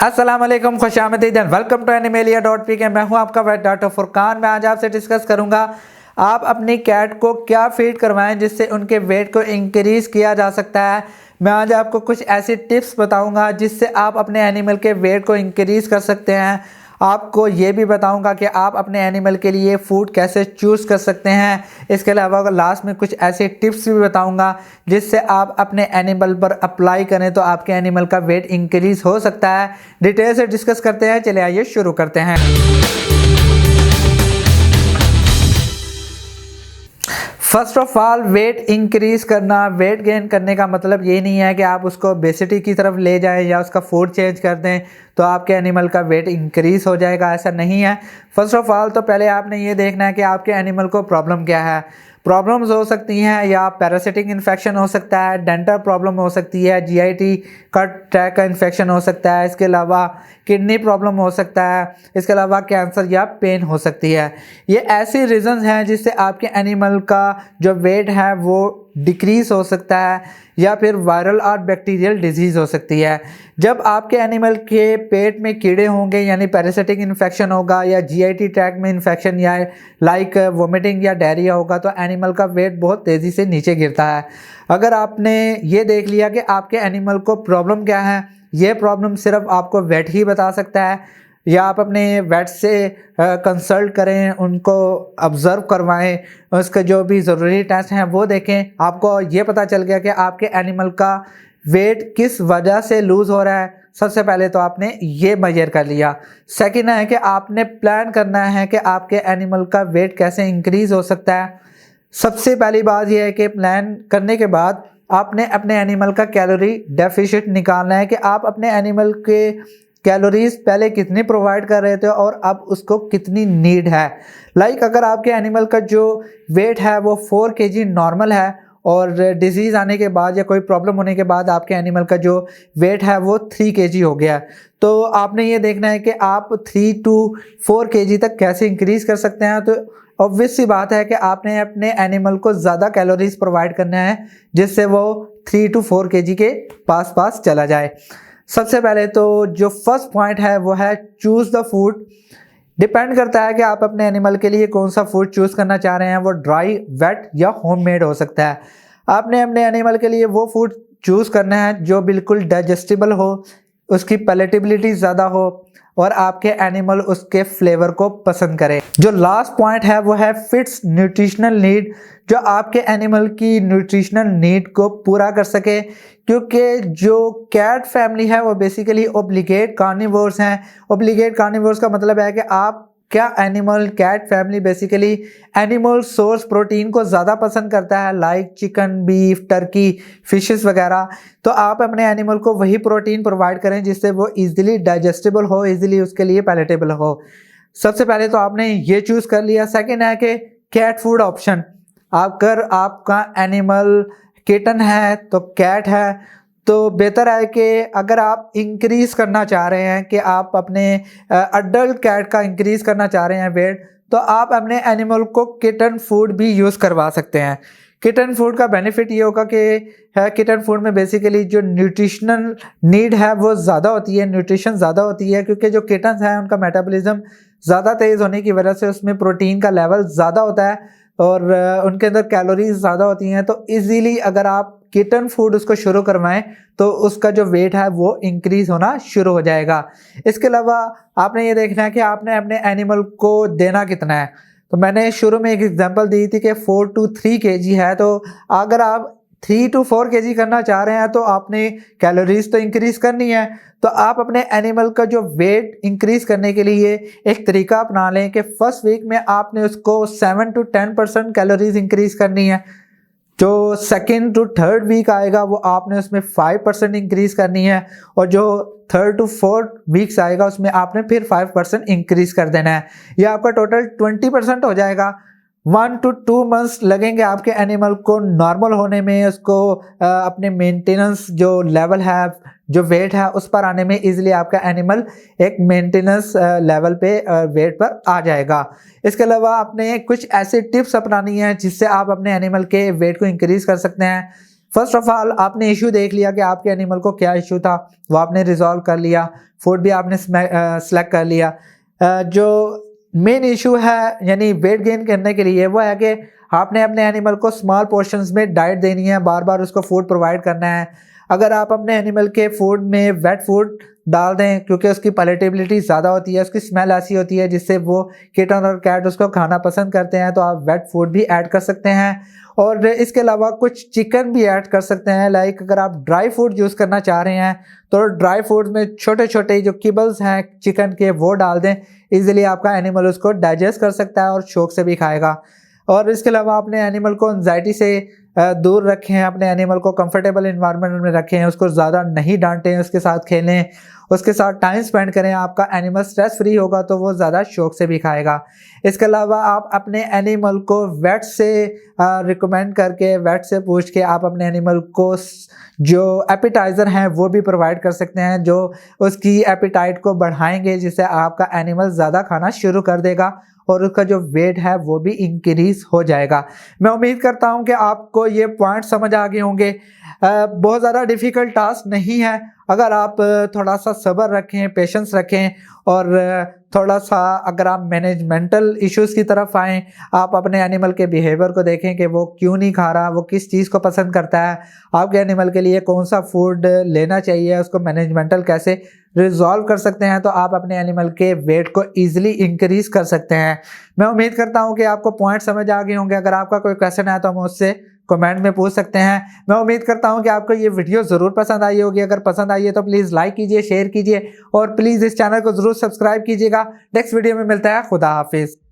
अस्सलाम वालेकुम, खुशामदीद and welcome to animalia 𝗏𝗶𝗶। मैं हूं आपका वेट डॉक्टर फुरकान। मैं आज आपसे डिस्कस करूंगा आप अपनी कैट को क्या फीड करवाएं जिससे उनके वेट को इंक्रीज़ किया जा सकता है। मैं आज आपको कुछ ऐसी टिप्स बताऊंगा जिससे आप अपने एनिमल के वेट को इंक्रीज़ कर सकते हैं। आपको ये भी बताऊंगा कि आप अपने एनिमल के लिए फ़ूड कैसे चूज़ कर सकते हैं। इसके अलावा लास्ट में कुछ ऐसी टिप्स भी बताऊंगा जिससे आप अपने एनिमल पर अप्लाई करें तो आपके एनिमल का वेट इंक्रीज़ हो सकता है। डिटेल से डिस्कस करते हैं। चलिए आइए शुरू करते हैं। First of all, weight increase करना, वेट गेन करने का मतलब ये नहीं है कि आप उसको ओबेसिटी की तरफ ले जाएं या उसका फूड चेंज कर दें तो आपके एनिमल का वेट इंक्रीज़ हो जाएगा। ऐसा नहीं है। फर्स्ट ऑफ ऑल तो पहले आपने ये देखना है कि आपके एनिमल को प्रॉब्लम क्या है। प्रॉब्लम्स हो सकती हैं या पैरासिटिक इन्फेक्शन हो सकता है, डेंटल प्रॉब्लम हो सकती है, जीआईटी का ट्रैक का इन्फेक्शन हो सकता है, इसके अलावा किडनी प्रॉब्लम हो सकता है, इसके अलावा कैंसर या पेन हो सकती है। ये ऐसी रीज़न्स हैं जिससे आपके एनिमल का जो वेट है वो डिक्रीज़ हो सकता है या फिर वायरल और बैक्टीरियल डिजीज़ हो सकती है। जब आपके एनिमल के पेट में कीड़े होंगे यानी पैरासिटिक इन्फेक्शन होगा या जीआईटी ट्रैक में इन्फेक्शन या लाइक वोमिटिंग या डायरिया होगा तो एनिमल का वेट बहुत तेज़ी से नीचे गिरता है। अगर आपने ये देख लिया कि आपके एनिमल को प्रॉब्लम क्या है, ये प्रॉब्लम सिर्फ आपको वेट ही बता सकता है, या आप अपने वेट से कंसल्ट करें, उनको ऑब्ज़र्व करवाएं, उसके जो भी ज़रूरी टेस्ट हैं वो देखें। आपको ये पता चल गया कि आपके एनिमल का वेट किस वजह से लूज़ हो रहा है। सबसे पहले तो आपने ये मेजर कर लिया। सेकंड है कि आपने प्लान करना है कि आपके एनिमल का वेट कैसे इंक्रीज़ हो सकता है। सबसे पहली बात यह है कि प्लान करने के बाद आपने अपने एनिमल का कैलोरी डेफिसिट निकालना है कि आप अपने एनिमल के कैलोरीज पहले कितनी प्रोवाइड कर रहे थे और अब उसको कितनी नीड है। लाइक अगर आपके एनिमल का जो वेट है वो 4 kg नॉर्मल है और डिजीज़ आने के बाद या कोई प्रॉब्लम होने के बाद आपके एनिमल का जो वेट है वो 3 kg हो गया, तो आपने ये देखना है कि आप 3 to 4 kg तक कैसे इंक्रीज़ कर सकते हैं। तो ऑब्वियस सी बात है कि आपने अपने एनिमल को ज़्यादा कैलोरीज प्रोवाइड करना है जिससे वो 3 to 4 kg के पास चला जाए। सबसे पहले तो जो फर्स्ट पॉइंट है वो है चूज़ द फूड। डिपेंड करता है कि आप अपने एनिमल के लिए कौन सा फूड चूज़ करना चाह रहे हैं। वो ड्राई, वेट या होममेड हो सकता है। आपने अपने एनिमल के लिए वो फूड चूज़ करना है जो बिल्कुल डाइजेस्टिबल हो, उसकी पैलेटेबिलिटी ज़्यादा हो और आपके एनिमल उसके फ्लेवर को पसंद करे। जो लास्ट पॉइंट है वो है फिट्स न्यूट्रिशनल नीड, जो आपके एनिमल की न्यूट्रिशनल नीड को पूरा कर सके, क्योंकि जो कैट फैमिली है वो बेसिकली ओब्लिगेट कार्निवोर्स हैं। ओब्लिगेट कार्निवोर्स का मतलब है कि आप क्या animal cat family basically animal source protein को ज़्यादा पसंद करता है, like chicken, beef, turkey, fishes वगैरह। तो आप अपने एनिमल को वही प्रोटीन प्रोवाइड करें जिससे वो इजीली डाइजेस्टेबल हो, इजीली उसके लिए पैलेटेबल हो। सबसे पहले तो आपने ये चूज़ कर लिया। सेकेंड है कि कैट फूड ऑप्शन। अगर आपका एनिमल किटन है तो कैट है तो बेहतर है कि अगर आप इंक्रीज़ करना चाह रहे हैं कि आप अपने अडल्ट कैट का इंक्रीज़ करना चाह रहे हैं वेट, तो आप अपने एनिमल को किटन फूड भी यूज़ करवा सकते हैं। किटन फूड का बेनिफिट ये होगा कि किटन फूड में बेसिकली जो न्यूट्रिशनल नीड है वो ज़्यादा होती है, न्यूट्रिशन ज़्यादा होती है, क्योंकि जो किटन्स हैं उनका मेटाबॉलिज्म ज़्यादा तेज़ होने की वजह से उसमें प्रोटीन का लेवल ज़्यादा होता है और उनके अंदर कैलोरीज ज़्यादा होती हैं। तो इजीली अगर आप किटन फूड उसको शुरू करवाएं तो उसका जो वेट है वो इंक्रीज़ होना शुरू हो जाएगा। इसके अलावा आपने ये देखना है कि आपने अपने एनिमल को देना कितना है। तो मैंने शुरू में एक एग्जांपल दी थी कि 4 to 3 kg है, तो अगर आप 3 to 4 kg करना चाह रहे हैं तो आपने कैलोरीज तो इंक्रीज़ करनी है। तो आप अपने एनिमल का जो वेट इंक्रीज़ करने के लिए एक तरीका अपना लें कि फर्स्ट वीक में आपने उसको 7 to 10% कैलोरीज इंक्रीज़ करनी है। जो सेकेंड टू थर्ड वीक आएगा वो आपने उसमें 5% इंक्रीज़ करनी है और जो थर्ड टू फोर्थ वीक्स आएगा उसमें आपने फिर 5% इंक्रीज़ कर देना है। यह आपका टोटल 20% हो जाएगा। 1 to 2 मंथ्स लगेंगे आपके एनिमल को नॉर्मल होने में, उसको अपने मेंटेनेंस जो लेवल है, जो वेट है उस पर आने में। इजीली आपका एनिमल एक मेंटेनेंस लेवल पे वेट पर आ जाएगा। इसके अलावा आपने कुछ ऐसे टिप्स अपनानी है जिससे आप अपने एनिमल के वेट को इंक्रीज़ कर सकते हैं। फर्स्ट ऑफ ऑल आपने इशू देख लिया कि आपके एनिमल को क्या इशू था, वो आपने रिजॉल्व कर लिया, फूड भी आपने सेलेक्ट कर लिया। जो मेन इशू है यानी वेट गेन करने के लिए वो है कि आपने अपने एनिमल को स्मॉल पोर्शंस में डाइट देनी है, बार बार उसको फूड प्रोवाइड करना है। अगर आप अपने एनिमल के फूड में वेट फूड डाल दें, क्योंकि उसकी पैलेटेबिलिटी ज़्यादा होती है, उसकी स्मेल ऐसी होती है जिससे वो किटन और कैट उसको खाना पसंद करते हैं, तो आप वेट फूड भी ऐड कर सकते हैं। और इसके अलावा कुछ चिकन भी ऐड कर सकते हैं। लाइक अगर आप ड्राई फूड यूज़ करना चाह रहे हैं तो ड्राई फूड में छोटे छोटे जो किबल्स हैं चिकन के वो डाल दें, इजीली आपका एनिमल उसको डाइजेस्ट कर सकता है और शौक से भी खाएगा। और इसके अलावा अपने एनिमल को एंजाइटी से दूर रखें, अपने एनिमल को कंफर्टेबल इन्वायरमेंट में रखें, उसको ज़्यादा नहीं डांटें, उसके साथ खेलें, उसके साथ टाइम स्पेंड करें। आपका एनिमल स्ट्रेस फ्री होगा तो वो ज़्यादा शौक से भी खाएगा। इसके अलावा आप अपने एनिमल को वेट से रिकमेंड करके, वेट से पूछ के आप अपने एनिमल को जो एपिटाइज़र हैं वो भी प्रोवाइड कर सकते हैं, जो उसकी एपिटाइट को बढ़ाएंगे, जिससे आपका एनिमल ज़्यादा खाना शुरू कर देगा और उसका जो वेट है वो भी इंक्रीज हो जाएगा। मैं उम्मीद करता हूं कि आपको ये पॉइंट समझ आ गए होंगे। बहुत ज़्यादा डिफ़िकल्ट टास्क नहीं है, अगर आप थोड़ा सा सब्र रखें, पेशेंस रखें और थोड़ा सा अगर आप मैनेजमेंटल इश्यूज़ की तरफ आएँ, आप अपने एनिमल के बिहेवियर को देखें कि वो क्यों नहीं खा रहा, वो किस चीज़ को पसंद करता है, आपके एनिमल के लिए कौन सा फूड लेना चाहिए, उसको मैनेजमेंटल कैसे रिजॉल्व कर सकते हैं, तो आप अपने एनिमल के वेट को ईजिली इंक्रीज कर सकते हैं। मैं उम्मीद करता हूं कि आपको पॉइंट समझ आ गए होंगे। अगर आपका कोई क्वेश्चन है तो हम उससे कमेंट में पूछ सकते हैं। मैं उम्मीद करता हूं कि आपको ये वीडियो ज़रूर पसंद आई होगी। अगर पसंद आई है तो प्लीज़ लाइक कीजिए, शेयर कीजिए और प्लीज़ इस चैनल को ज़रूर सब्सक्राइब कीजिएगा। नेक्स्ट वीडियो में मिलता है। खुदा हाफिज़।